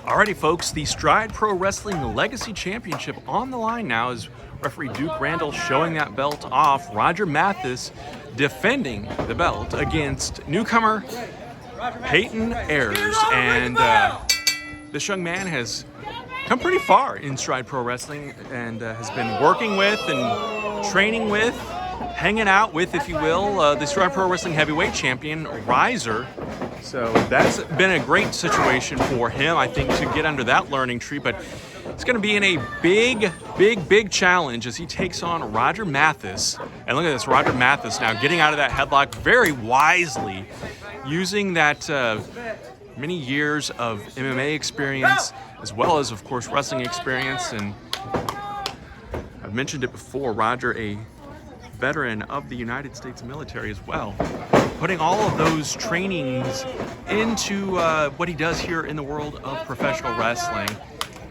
Alrighty, folks, the Stride Pro Wrestling Legacy Championship on the line now as referee Duke Randall showing that belt off. Roger Matheus defending the belt against newcomer Payton Ayers. And this young man has come pretty far in Stride Pro Wrestling and has been working with and training with, hanging out with, if you will, the Stride Pro Wrestling Heavyweight Champion, Riser. So that's been a great situation for him, I think, to get under that learning tree. But it's going to be in a big challenge as he takes on Roger Matheus. And look at this, Roger Matheus now getting out of that headlock very wisely, using that many years of MMA experience, as well as, of course, wrestling experience. And I've mentioned it before, Roger, a veteran of the United States military as well, putting all of those trainings into what he does here in the world of professional wrestling.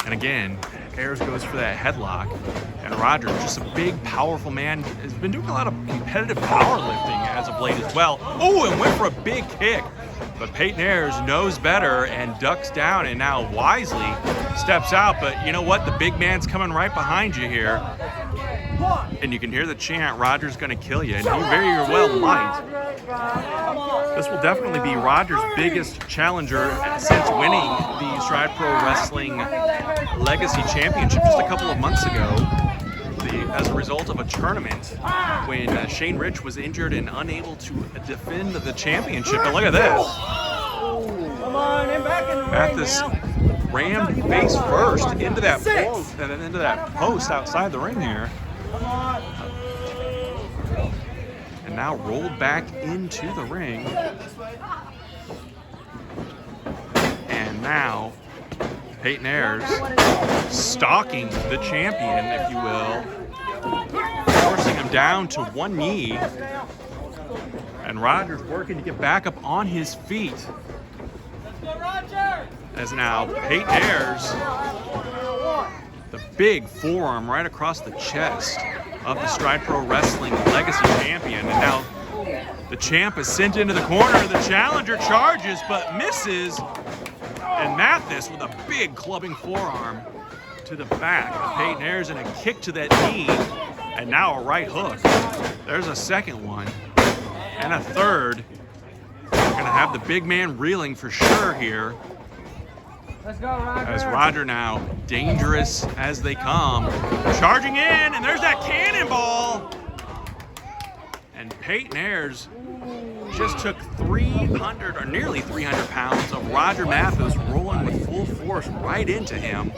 And again, Ayers goes for that headlock, and Roger, just a big, powerful man, has been doing a lot of competitive powerlifting as of late as well. Oh, and went for a big kick, but Payton Ayers knows better and ducks down, and now wisely steps out. But you know what? The big man's coming right behind you here. And you can hear the chant, Roger's gonna kill you, and he very well might. This will definitely be Roger's biggest challenger since winning the Stride Pro Wrestling Legacy Championship just a couple of months ago as a result of a tournament when Shane Rich was injured and unable to defend the championship. And look at this. Matheus rammed face first into that post outside the ring here. And now rolled back into the ring. And now Payton Ayers stalking the champion, if you will, forcing him down to one knee. And Roger's working to get back up on his feet. As now Payton Ayers, the big forearm right across the chest of the Stride Pro Wrestling Legacy Champion. And now the champ is sent into the corner. The challenger charges but misses. And Matheus with a big clubbing forearm to the back of Payton Ayers and a kick to that knee. And now a right hook. There's a second one. And a third. We're going to have the big man reeling for sure here. Let's go, Roger. As Roger now, dangerous as they come, charging in, and there's that cannonball. And Payton Ayers just took 300 or nearly 300 pounds of Roger Matheus rolling with full force right into him.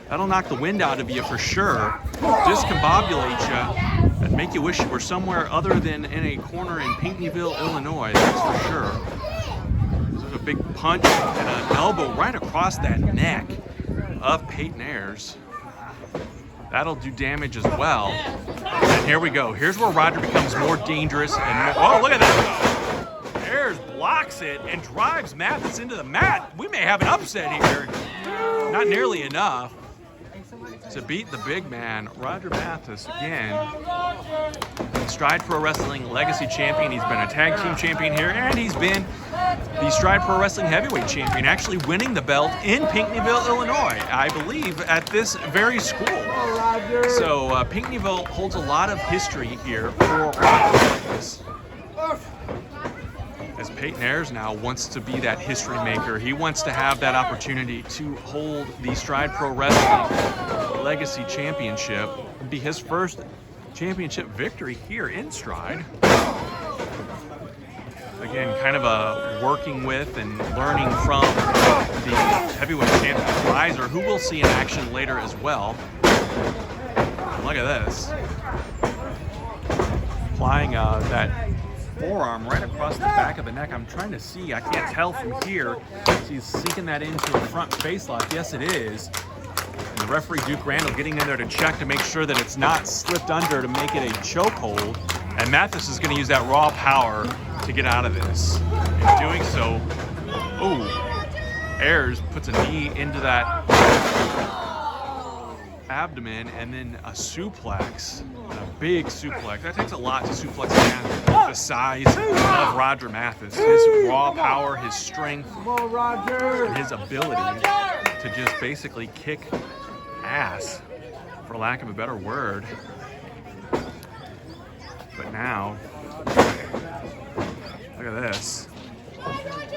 That'll knock the wind out of you for sure, discombobulate you, and make you wish you were somewhere other than in a corner in Pinckneyville, Illinois, that's for sure. A big punch and an elbow right across that neck of Payton Ayers. That'll do damage as well. And here we go. Here's where Roger becomes more dangerous. And oh, look at that. Ayers blocks it and drives Matheus into the mat. We may have an upset here. Not nearly enough to beat the big man, Roger Matheus, again. Stride Pro Wrestling Legacy Champion. He's been a tag team champion here, and he's been the Stride Pro Wrestling Heavyweight Champion, actually winning the belt in Pinckneyville, Illinois, I believe, at this very school. So Pinckneyville holds a lot of history here for Roger Matheus. As Payton Ayers now wants to be that history maker. He wants to have that opportunity to hold the Stride Pro Wrestling Legacy Championship and be his first championship victory here in Stride. Again, kind of a working with and learning from the heavyweight champion Riser, who we'll see in action later as well. And look at this. Applying that forearm right across the back of the neck. I'm trying to see, I can't tell from here. She's sinking that into a front face lock. Yes, it is. And the referee, Duke Randall, getting in there to check to make sure that it's not slipped under to make it a chokehold. And Matheus is going to use that raw power to get out of this. In doing so, Ayers puts a knee into that abdomen and then a suplex, a big suplex. That takes a lot to suplex a man the size of Roger Matheus. His raw power, his strength, and his ability to just basically kick ass, for lack of a better word. But now, look at this.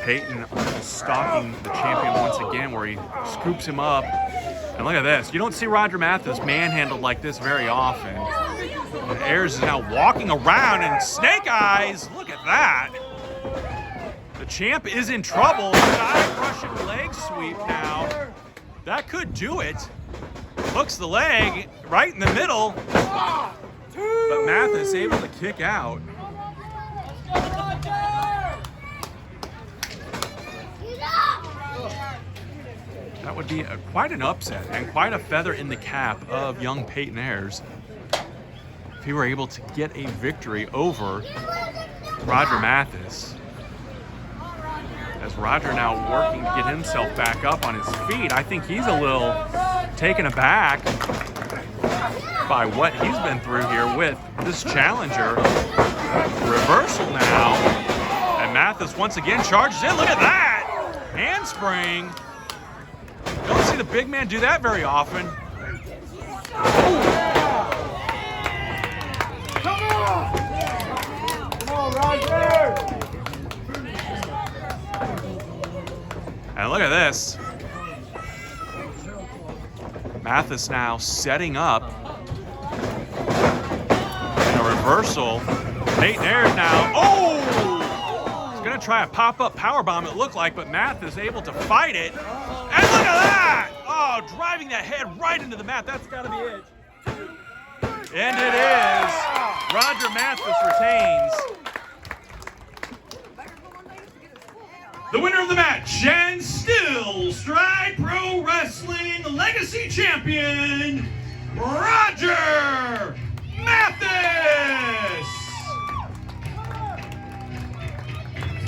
Payton almost stalking the champion once again, where he scoops him up. And look at this. You don't see Roger Matheus manhandled like this very often. And Ayers is now walking around in snake eyes. Look at that. The champ is in trouble. Side Russian leg sweep now. That could do it. Hooks the leg right in the middle. But Matheus able to kick out. That would be quite an upset and quite a feather in the cap of young Payton Ayers if he were able to get a victory over Roger Matheus. As Roger now working to get himself back up on his feet, I think he's a little taken aback by what he's been through here with this challenger. Reversal now, and Matheus once again charges in. Look at that! Handspring. Don't see the big man do that very often. Come on, Roger! And look at this. Matheus now setting up. And a reversal. Payton Ayers now. Oh! He's gonna try a pop-up powerbomb, it looked like, but Matheus able to fight it. And look at that! Oh, driving that head right into the mat. That's gotta be it. And it is. Roger Matheus retains. The winner of the match, and still Stride Pro Wrestling Legacy Champion, Roger